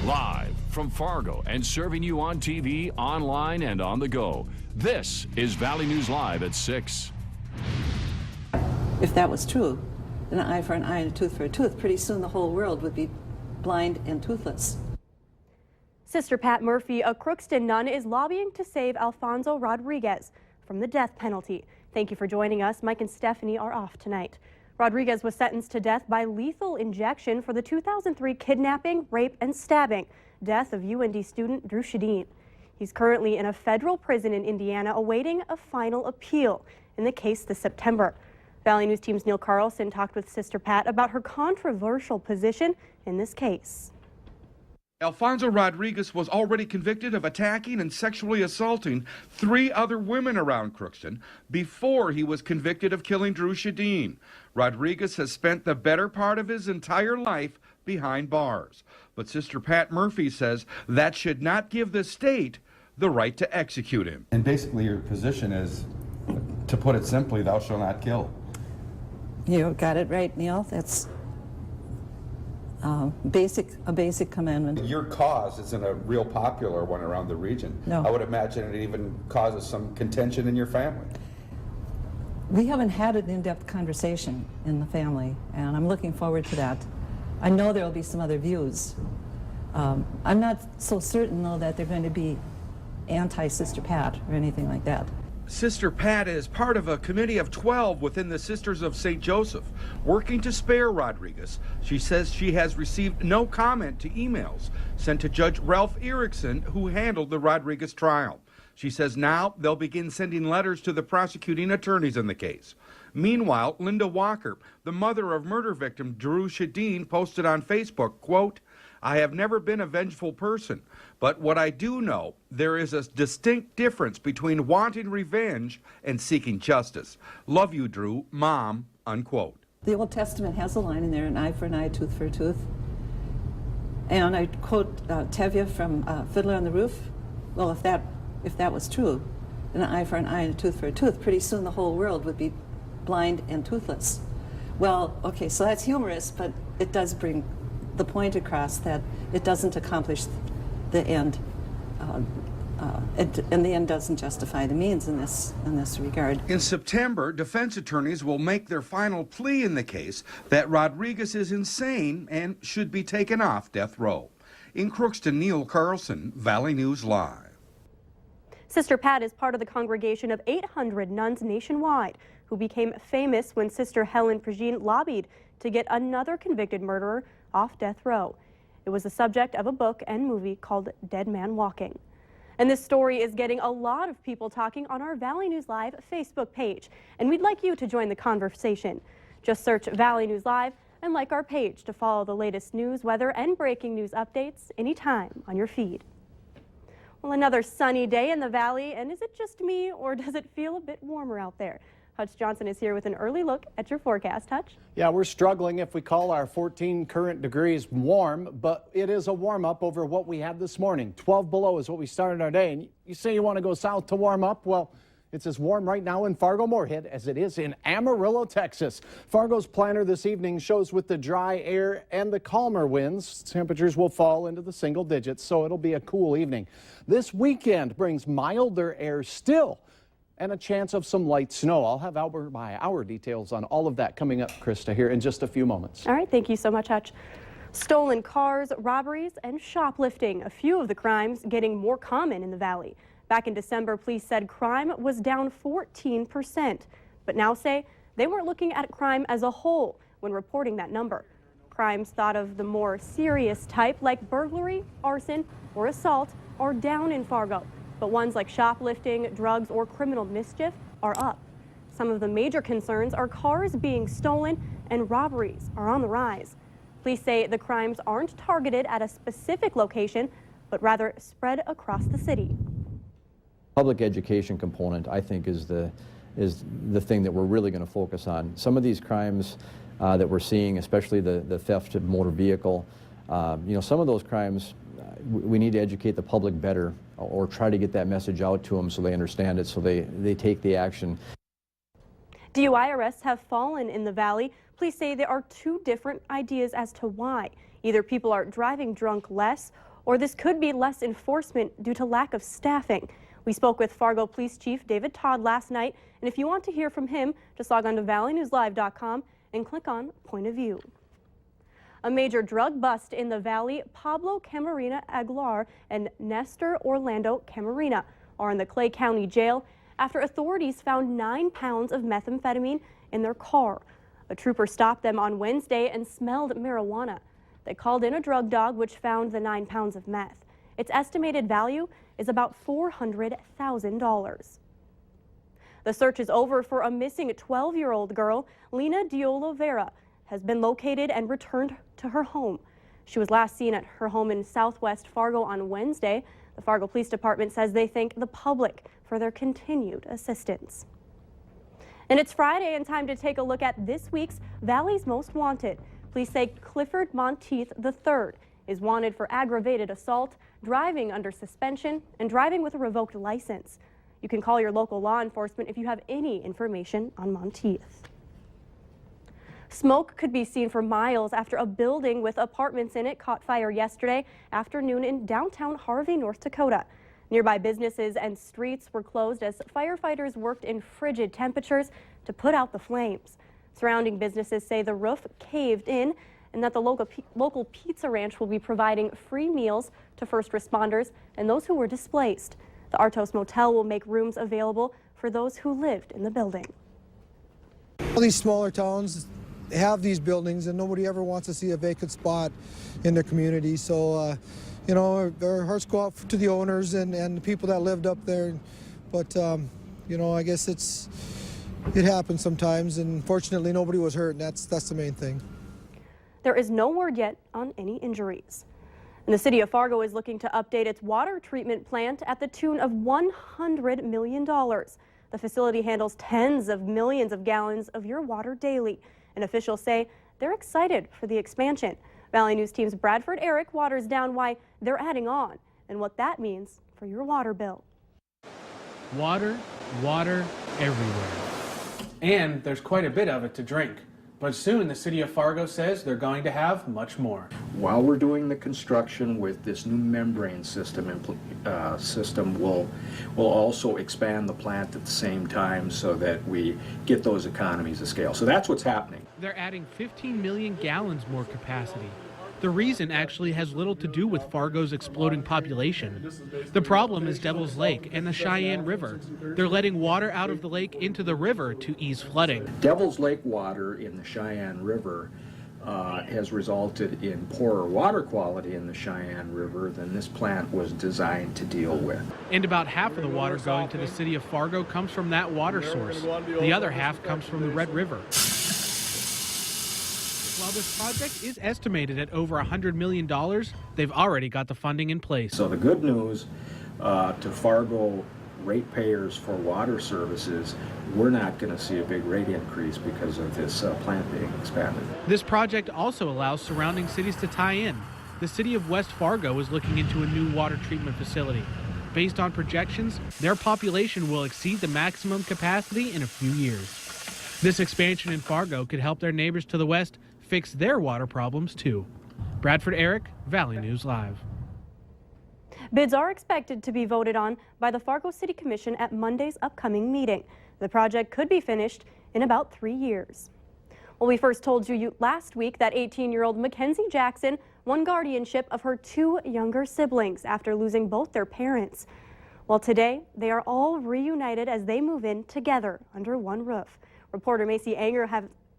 Live from Fargo and serving you on TV, online, and on the go. This is Valley News Live at 6. If that was true, an eye for an eye and a tooth for a tooth, pretty soon the whole world would be blind and toothless. Sister Pat Murphy, a Crookston nun, is lobbying to save Alfonso Rodriguez from the death penalty. Thank you for joining us. Mike and Stephanie are off tonight. Rodriguez was sentenced to death by lethal injection for the 2003 kidnapping, rape, and stabbing death of UND student Drew Shadeen. He's currently in a federal prison in Indiana awaiting a final appeal in the case this September. Valley News Team's Neil Carlson talked with Sister Pat about her controversial position in this case. Alfonso Rodriguez was already convicted of attacking and sexually assaulting 3 other women around Crookston before he was convicted of killing Drew Shadeen. Rodriguez has spent the better part of his entire life behind bars. But Sister Pat Murphy says that should not give the state the right to execute him. And basically your position is, to put it simply, thou shalt not kill. You got it right, Neil. That's a basic commandment. Your cause isn't a real popular one around the region. No. I would imagine it even causes some contention in your family. We haven't had an in-depth conversation in the family, and I'm looking forward to that. I know there will be some other views. I'm not so certain, though, that they're going to be anti-Sister Pat or anything like that. Sister Pat is part of a committee of 12 within the Sisters of St. Joseph, working to spare Rodriguez. She says she has received no comment to emails sent to Judge Ralph Erickson, who handled the Rodriguez trial. She says now they'll begin sending letters to the prosecuting attorneys in the case. Meanwhile, Linda Walker, the mother of murder victim Drew Shadeen, posted on Facebook, quote, "I have never been a vengeful person, but what I do know, there is a distinct difference between wanting revenge and seeking justice. Love you, Drew, Mom," unquote. The Old Testament has a line in there, an eye for an eye, tooth for a tooth. And I quote Tevye from Fiddler on the Roof. Well, if that was true, an eye for an eye and a tooth for a tooth, pretty soon the whole world would be blind and toothless. Well, okay, so that's humorous, but it does bring the point across that it doesn't accomplish the end, and the end doesn't justify the means in this regard. In September, defense attorneys will make their final plea in the case that Rodriguez is insane and should be taken off death row. In Crookston, Neil Carlson, Valley News Live. Sister Pat is part of the congregation of 800 nuns nationwide who became famous when Sister Helen Prigine lobbied to get another convicted murderer off death row. It was the subject of a book and movie called Dead Man Walking. And this story is getting a lot of people talking on our Valley News Live Facebook page. And we'd like you to join the conversation. Just search Valley News Live and like our page to follow the latest news, weather, and breaking news updates anytime on your feed. Well, another sunny day in the Valley, and is it just me, or does it feel a bit warmer out there? Hutch Johnson is here with an early look at your forecast. Hutch? Yeah, we're struggling if we call our 14 current degrees warm, but it is a warm up over what we had this morning. 12 below is what we started our day. And you say you want to go south to warm up? Well, it's as warm right now in Fargo-Moorhead as it is in Amarillo, Texas. Fargo's planner this evening shows with the dry air and the calmer winds, temperatures will fall into the single digits, so it'll be a cool evening. This weekend brings milder air still and a chance of some light snow. I'll have hour by hour details on all of that coming up, Krista, here in just a few moments. All right, thank you so much, Hutch. Stolen cars, robberies, and shoplifting, a few of the crimes getting more common in the Valley. Back in December, police said crime was down 14%, but now say they weren't looking at crime as a whole when reporting that number. Crimes thought of the more serious type, like burglary, arson, or assault, are down in Fargo. But ones like shoplifting, drugs, or criminal mischief are up. Some of the major concerns are cars being stolen and robberies are on the rise. Police say the crimes aren't targeted at a specific location, but rather spread across the city. Public education component, I think, is the thing that we're really going to focus on. Some of these crimes that we're seeing, especially the theft of motor vehicle, some of those crimes, we need to educate the public better, or try to get that message out to them so they understand it, so they take the action. DUI arrests have fallen in the Valley. Police say there are two different ideas as to why. Either people are driving drunk less, or this could be less enforcement due to lack of staffing. We spoke with Fargo Police Chief David Todd last night, and if you want to hear from him, just log on to valleynewslive.com and click on Point of View. A major drug bust in the Valley. Pablo Camarena Aguilar and Nestor Orlando Camarena are in the Clay County Jail after authorities found 9 pounds of methamphetamine in their car. A trooper stopped them on Wednesday and smelled marijuana. They called in a drug dog, which found the 9 pounds of meth. Its estimated value is about $400,000. The search is over for a missing 12-year-old girl. Lena de Oliveira has been located and returned to her home. She was last seen at her home in southwest Fargo on Wednesday. The Fargo Police Department says they thank the public for their continued assistance. And it's Friday and time to take a look at this week's Valley's Most Wanted. Police say Clifford Monteith III is wanted for aggravated assault, driving under suspension, and driving with a revoked license. You can call your local law enforcement if you have any information on Monteith. Smoke could be seen for miles after a building with apartments in it caught fire yesterday afternoon in downtown Harvey, North Dakota. Nearby businesses and streets were closed as firefighters worked in frigid temperatures to put out the flames. Surrounding businesses say the roof caved in and that the local pizza ranch will be providing free meals to first responders and those who were displaced. The Artos Motel will make rooms available for those who lived in the building. All these smaller towns have these buildings and nobody ever wants to see a vacant spot in their community. So, you know, our hearts go out to the owners and the people that lived up there. But, you know, I guess it happens sometimes, and fortunately nobody was hurt, and that's the main thing. There is no word yet on any injuries. And the city of Fargo is looking to update its water treatment plant at the tune of $100 million. The facility handles tens of millions of gallons of your water daily, and officials say they're excited for the expansion. Valley News Team's Bradford Eric waters down why they're adding on and what that means for your water bill. Water, water everywhere. And there's quite a bit of it to drink. But soon the city of Fargo says they're going to have much more. While we're doing the construction with this new membrane system, we'll also expand the plant at the same time so that we get those economies of scale. So that's what's happening. They're adding 15 million gallons more capacity. The reason actually has little to do with Fargo's exploding population. The problem is Devil's Lake and the Cheyenne River. They're letting water out of the lake into the river to ease flooding. Devil's Lake water in the Cheyenne River has resulted in poorer water quality in the Cheyenne River than this plant was designed to deal with. And about half of the water going to the city of Fargo comes from that water source. The other half comes from the Red River. While this project is estimated at over $100 million, they've already got the funding in place. So the good news to Fargo ratepayers for water services, we're not going to see a big rate increase because of this plant being expanded. This project also allows surrounding cities to tie in. The city of West Fargo is looking into a new water treatment facility. Based on projections, their population will exceed the maximum capacity in a few years. This expansion in Fargo could help their neighbors to the west fix their water problems too. Bradford Eric, Valley News Live. Bids are expected to be voted on by the Fargo City Commission at Monday's upcoming meeting. The project could be finished in about 3 years. Well, we first told you last week that 18-year-old Mackenzie Jackson won guardianship of her 2 younger siblings after losing both their parents. Well, today they are all reunited as they move in together under one roof. Reporter Macy Anger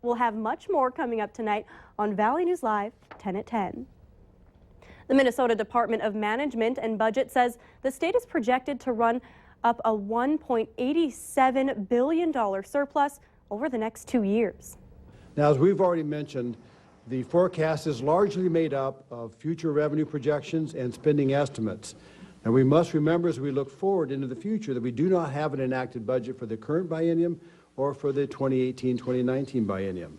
will have much more coming up tonight on Valley News Live, 10 at 10. The Minnesota Department of Management and Budget says the state is projected to run up a $1.87 billion surplus over the next 2 years. Now, as we've already mentioned, the forecast is largely made up of future revenue projections and spending estimates. Now, we must remember as we look forward into the future that we do not have an enacted budget for the current biennium or for the 2018-2019 biennium.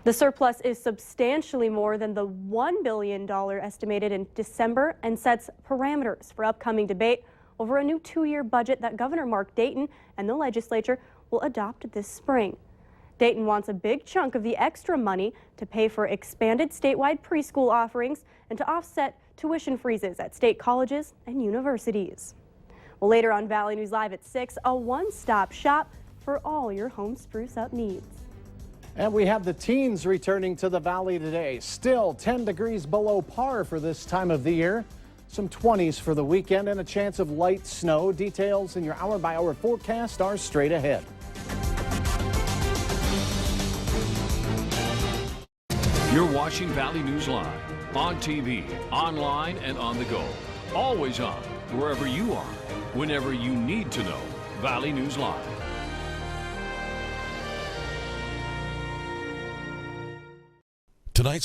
The surplus is substantially more than the $1 billion estimated in December and sets parameters for upcoming debate over a new 2-year budget that Governor Mark Dayton and the legislature will adopt this spring. Dayton wants a big chunk of the extra money to pay for expanded statewide preschool offerings and to offset tuition freezes at state colleges and universities. Well, later on Valley News Live at 6, a one-stop shop for all your home spruce-up needs. And we have the teens returning to the valley today. Still 10 degrees below par for this time of the year. Some 20s for the weekend and a chance of light snow. Details in your hour-by-hour forecast are straight ahead. You're watching Valley News Live on TV, online, and on the go. Always on, wherever you are, whenever you need to know. Valley News Live. Tonight's